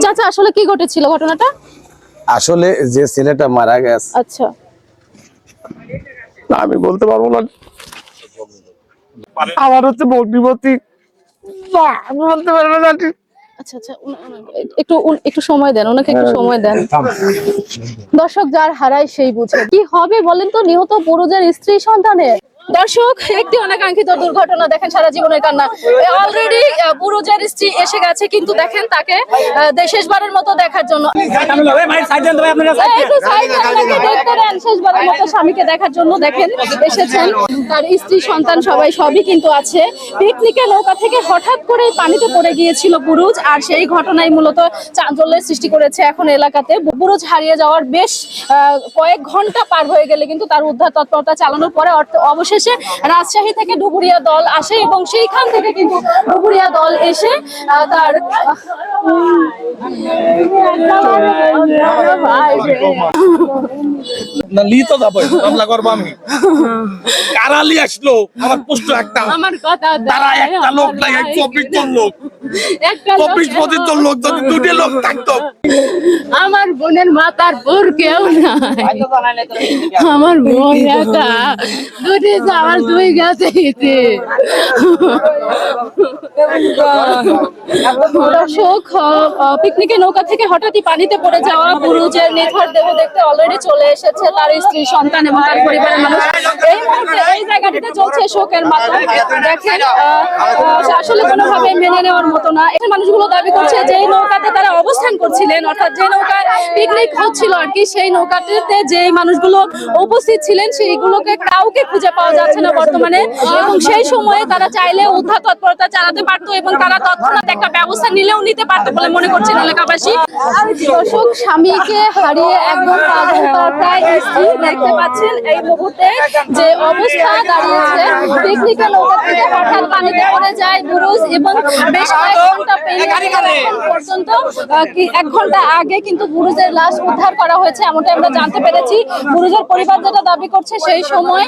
চাচা আসলে কি ঘটেছিল ঘটনাটা? আসলে যে ছেলেটা মারা গেছে, আচ্ছা আমি বলতে পারবো না। আমার হচ্ছে ভগ্নিপতি, আমি বলতে পারবো না। আচ্ছা আচ্ছা একটু একটু সময় দেন, ওনাকে একটু সময় দেন। দর্শক যার হারায় সেই বুঝে। কি হবে বলেন তো নিহত পুরুষের স্ত্রী সন্তানের? দর্শক একটি অনাকাঙ্ক্ষিত দুর্ঘটনা, দেখেন সারা জীবনের কান্না। অলরেডি পুরুষের স্ত্রী এসে গেছে, কিন্তু দেখেন তাকে শেষবারের মতো দেখার জন্য, একটু সাইডে ওনাকে দেখতে দেন, শেষবারের মতো স্বামীকে দেখার জন্য দেখেন এসেছেন। তার স্ত্রী সন্তান সবই কিন্তু আছে। পিকনিকে নৌকা থেকে হঠাৎ করে পানিতে পড়ে গিয়েছিল বুরুজ, আর সেই ঘটনাই মূলত চাঞ্চল্যের সৃষ্টি করেছে এখন এলাকাতে। বুরুজ হারিয়ে যাওয়ার বেশ কয়েক ঘন্টা পার হয়ে গেলে কিন্তু তার উদ্ধার তৎপরতা চালানোর পরে অবশেষে রাজশাহী থেকে ডুবুরিয়া দল আসে, এবং সেইখান থেকে কিন্তু ডুবুরিয়া দল এসে তার না লিতো যাবো মামলা করবো আমি। কারালি আসলো আমার পোস্ট একটা, আমার কথা তারা একটা লোক নাই, 24 জন লোক, 24-25 জন লোক, যদি দুটি লোক থাকতো। আমার বোনের মাতার বোর কেউ নাই, আমার বোন একা, আমার দুই গেছে। দর্শক পিকনিকে নৌকা থেকে হঠাৎই পানিতে পড়ে যাওয়া পুরুষের নিথর দেহ দেখতে অলরেডি চলে এসেছে তার স্ত্রী সন্তান এবং তার পরিবারের মানুষ। এই মুহূর্তে এই জায়গাটিতে চলছে শোকের মাতম। দেখেন আসলে কোনোভাবে মেনে নেওয়ার মতো না। এখানে মানুষগুলো দাবি করছে যে নৌকাতে তারা অবস্থান করছিলেন, অর্থাৎ যে নৌকায় পিকনিক হচ্ছিল আর কি, সেই নৌকাটিতে যে মানুষগুলো উপস্থিত ছিলেন সেইগুলোকে কাউকে খুঁজে পাওয়া যাচ্ছে না বর্তমানে, এবং সেই সময়ে তারা চাইলে উদ্ধার তৎপরতা চালাতে পারতো এবং তারা তৎক্ষণাৎ একটা ব্যবস্থা নিলেও নিতে পারতো বলে মনে করছেন এলাকাবাসী। দর্শক স্বামীকে হারিয়ে একদম প্রায় স্ত্রী দেখতে পাচ্ছেন এই মুহূর্তে যে অবস্থা দাঁড়িয়েছে। পিকনিকে নৌকা থেকে হঠাৎ পানিতে পড়ে যায় বুরুজ, এবং বেশ কয়েক ঘন্টা পর্যন্ত 1 ঘন্টা আগে কিন্তু বুরুজের লাশ উদ্ধার করা হয়েছে, এমনটা আমরা জানতে পেরেছি। বুরুজের পরিবার যেটা দাবি করছে, সেই সময়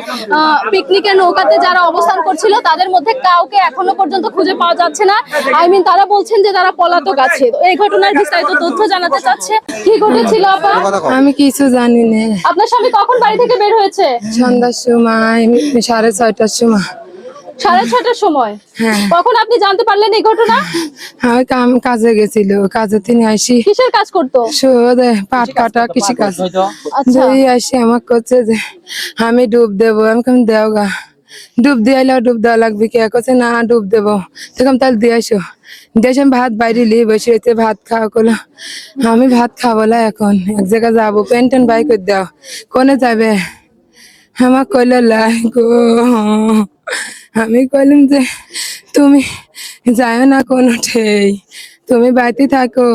পিকনিকের নৌকাতে যারা অবস্থান করছিল তাদের মধ্যে কাউকে এখনো পর্যন্ত খুঁজে পাওয়া যাচ্ছে না। তারা বলছেন যে তারা পলাতক আছে। এই ঘটনার বিস্তারিত তথ্য জানাতে চাচ্ছে। কি ঘটেছিল আপা? আমি কিছু জানি না। আপনার স্বামী কখন বাড়ি থেকে বের হয়েছে? সন্ধ্যার সময়, 6:30টার সময়। 6:30টার সময়? হ্যাঁ। কখন আপনি জানতে পারলেন এই ঘটনা? আমি কাজে গেছিল, কাজে তিনি আসি কিসের কাজ করতো? পাট কাটা কৃষি কাজ। আচ্ছা। আসি আমাকে করছে যে আমি ডুব দেবো। আমি কেমন দেও গা, ডুব দিয়ে আইলে ডুব দেওয়া লাগবে, কে করছে না ডুব দেবো। তখন তাহলে দিয়ে আসো, দিয়ে আমি ভাত বাইরে লি বসে রয়েছে, ভাত খাওয়া করলো। আমি ভাত খাবো না, এখন এক জায়গায় যাবো, পেন টেন বাই করে দাও। কোনে যাবে? আমার কইলে লাই গো। আমি কইলাম যে তুমি যাও না কোনো ঠেই, তুমি বাড়িতে থাকো।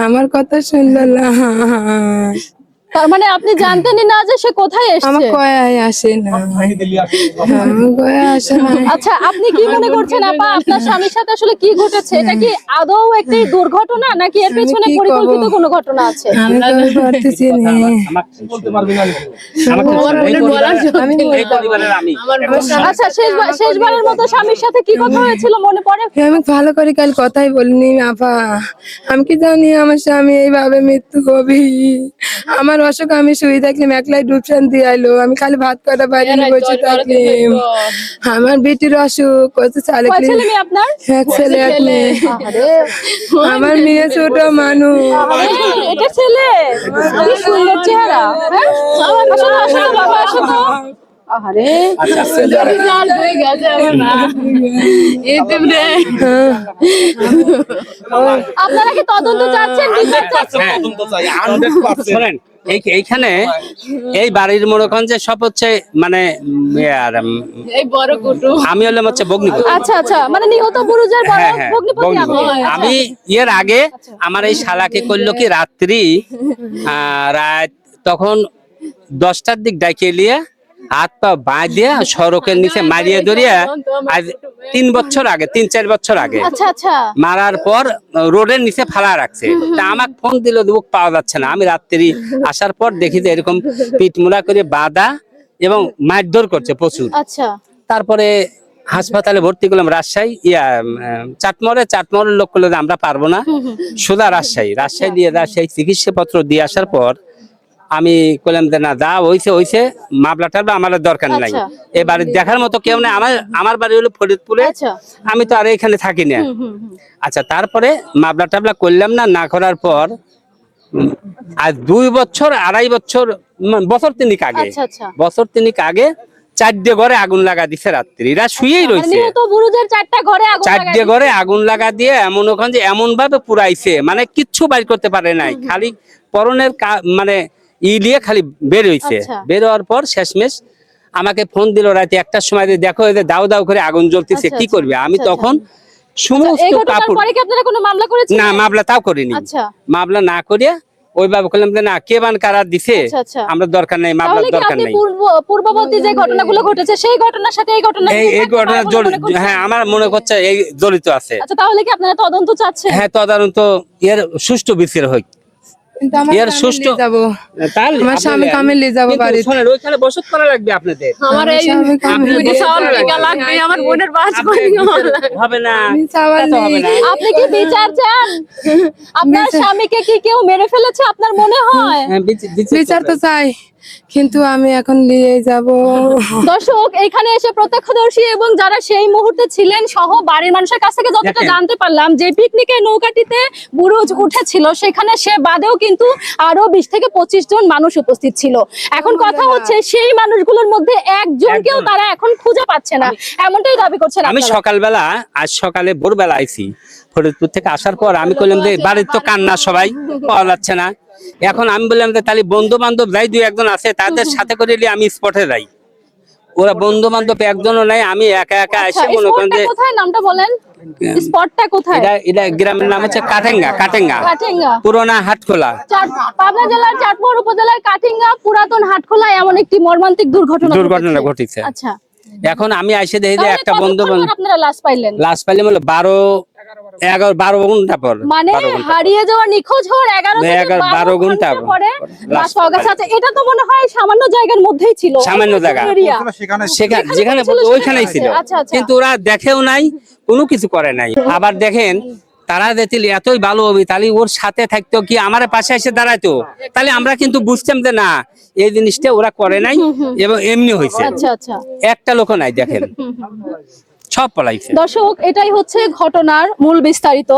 আমার কথা শুনলো না। তার মানে আপনি জানতেনই না যে সে কোথায় আমার এসেছে? কয়াই আসে না, আমার কয়া আসে না। আচ্ছা, আপনি কি মনে করছেন আপা আপনার স্বামীর সাথে আসলে কি ঘটেছে? এটা কি আদৌ একটি দুর্ঘটনা, নাকি এর পেছনে কি পরিকল্পিত করবো? কোনো ঘটনা আছে? আমি কই পারতেছি না। আচ্ছা, শেষবারের মতো স্বামীর সাথে কি কথা হয়েছিল মনে পড়ে? আমি ভালো করে কাল কথাই বলিনি আপা। আমি কি জানি আমার স্বামী এইভাবে মৃত্যু হবে। আমার অসুখ, আমি শুয়ে থাকলাম, একলাই ডুবসান দিয়ে আইলো। আমি খালি ভাত কটা বাইরে বসে থাকলাম। আমার বেটির অসুখ, কত চালে কয় ছেলে মেয়ে আপনার? এক ছেলে এক মেয়ে। আমার মেয়ে ছোট মানুষ। এটা ছেলে, কি সুন্দর চেহারা। হ্যাঁ, আসো তো, আসো তো বাবা, আসো তো। আহারে আপনারা কি তদন্ত চাচ্ছেন, বিচার চাচ্ছেন? শোনেন, এইখানে এই বাড়ির মনে করেন যে সব হচ্ছে মানে আমি হলাম হচ্ছে ভগ্নিপতি। আচ্ছা আচ্ছা, মানে নিহত পুরুষের বড় হ্যাঁ, হ্যাঁ, ভগ্নিপতি আপনি? আমি এর আগে আমার এই শালাকে করলো কি রাত্রি রাত তখন 10টার দিক ডাকিয়ে নিয়ে হাত পা বাঁধিয়ে সড়কের নিচে মারিয়ে ধরিয়া আজ 3-4 বছর আগে আচ্ছা আচ্ছা, মারার পর রোডের নিচে ফালা রাখছে। তা আমাকে ফোন দিল, বুক পাওয়া যাচ্ছে না। আমি রাত্রি আসার পর দেখি যে এরকম পিঠমুড়া করে বাঁধা এবং মারধর করছে প্রচুর। আচ্ছা। তারপরে হাসপাতালে ভর্তি করলাম রাজশাহী চাটমোহরের লোক করলো যে আমরা পারবো না, সোজা রাজশাহী দিয়ে রাজশাহী চিকিৎসা পত্র দিয়ে আসার পর আমি কইলাম যে না যা হইছে মামলা টামলা আমার দরকার নাই, আচ্ছা। এবারে দেখার মতো কেউ নাই, আমার বাড়ি হলো ফরিদপুরে, আচ্ছা। আমি তো আর এখানে থাকি না। আচ্ছা, তারপরে মামলা টামলা করলাম না করার পর আর 2 বছর 2.5 বছর বছর তিনিক আগে আচ্ছা, আচ্ছা। বছর তিনিক আগে 4টে ঘরে আগুন লাগা দিছে রাত্রি, এরা শুয়েই রয়েছে। নিহত বুরুজের 4টা ঘরে আগুন লাগায় 4টে ঘরে আগুন লাগা দিয়ে এমন ওখান যে এমন ভাবে পুরাইছে, মানে কিচ্ছু বাইর করতে পারে নাই, খালি পরনের মানে দিয়ে খালি বের হইছে। আচ্ছা। বের হওয়ার পর শেষমেশ আমাকে ফোন দিল রাতে 1টার সময়, দেখো এই যে দাও দাও করে আগুন জ্বলতেছে, আচ্ছা, কি আচ্ছা। করবে? আমি আচ্ছা, তখন এই সমস্ত ঘটনার কাপড়, পরে কি আপনারা কোনো মামলা করেছেন? না মামলা তাও করিনি, আচ্ছা। মামলা না করিয়া ওইভাবে করলাম যে না কে বান কারা দিছে, আচ্ছা, আচ্ছা। আমরা দরকার নাই, মামলার তাহলে কি দরকার আপনি নাই। পূর্ববর্তী যে ঘটনাগুলো ঘটেছে সেই ঘটনার সাথে এই ঘটনা এই ঘটনা হ্যাঁ আমার মনে করছে এই জড়িত আছে। আচ্ছা, তাহলে কি আপনারা তদন্ত চাচ্ছেন? হ্যাঁ, তদারন্ত এর সুষ্ঠু বিচার হোক। কিন্তু আমার এর স্বামী সুষ্ঠু নিয়ে যাবো, তাহলে আমার স্বামীকে আমি নিয়ে যাবো কিন্তু বাড়িতে। শোনেন, ওইখানে বসত করা লাগবে আপনাদের, আমার এই স্বামীকে আমি আপনি নিয়ে চাউল যাবো। টিকা লাগবে, আমার বোনের বাস হবে না, আমি চাওয়াল তা তো হবে না। নেই। আপনি কি বিচার চান? আপনার স্বামীকে কি কেউ মেরে ফেলেছে আপনার মনে হয়? হ্যাঁ, বিচার তো চাই, কিন্তু আমি এখন নিয়ে যাব। দর্শক, এখানে এসে প্রত্যক্ষদর্শী এবং যারা সেই মুহূর্তে ছিলেন সহ বাড়ির মানুষের কাছ থেকে যতটা দেখেন। জানতে পারলাম যে পিকনিকের নৌকাটিতে বুরুজ উঠেছিল, সেখানে সে বাদেও কিন্তু আরো 20 থেকে 25 জন মানুষ উপস্থিত ছিল। এখন কথা হচ্ছে সেই মানুষগুলোর মধ্যে একজনকেও একজন। তারা এখন খুঁজে পাচ্ছে না, এমনটাই দাবি করছেন আমি আপনারা। সকালবেলা আজ সকালে ভোরবেলা আইছি ফরিদপুর থেকে, আসার পর আমি কইলাম যে বাড়ির তো কান্না সবাই পাওয়া যাচ্ছে না, এখন আমি বললাম যে তাহলে বন্ধু বান্ধব যাই 2-1 জন আছে তাদের সাথে করে নিয়ে আমি স্পটে যাই। ওরা বন্ধু বান্ধব একজনও নাই, আমি একা আচ্ছা, এসে মনে করেন স্পটটা যে কোথায়, নামটা বলেন, স্পটটা কোথায়? এটা গ্রামের নাম হচ্ছে কাটেঙ্গা কাটেঙ্গা, পুরোনা হাটখোলা। পাবনা জেলার চাটমোহর উপজেলার কাটিঙ্গা পুরাতন হাটখোলায় এমন একটি মর্মান্তিক দুর্ঘটনা ঘটেছে। আচ্ছা, এখন আমি এসে দেখি যে তাহলে একটা বন্ধু কতক্ষণ পর আপনারা লাশ পাইলেন? লাশ পাইলে বলে 12 ঘন্টা পর, মানে 12 ঘন্টা। হারিয়ে যাওয়া নিখোঁজ হওয়ার 11 থেকে 12 ঘন্টা ঘন্টা পরে লাশ লাশ পাওয়া গেছে। আচ্ছা, এটা তো মনে হয় সামান্য জায়গার মধ্যেই ছিল, সামান্য জায়গা। এরিয়া। যেখানে ছিল ওইখানেই ছিল, আচ্ছা, আচ্ছা। কিন্তু ওরা দেখেও নাই, কোনো কিছু করে নাই। আবার দেখেন তারা যেতে এতই ভালো হবে, তাহলে ওর সাথে থাকতো কি আমার পাশে এসে দাঁড়াইতো, তাহলে আমরা কিন্তু বুঝতাম যে না এই জিনিসটা ওরা করে নাই এবং এমনি হয়েছে। আচ্ছা, আচ্ছা। একটা লোক নাই, দেখেন সব পলাইছে। দর্শক, এটাই হচ্ছে ঘটনার মূল বিস্তারিত।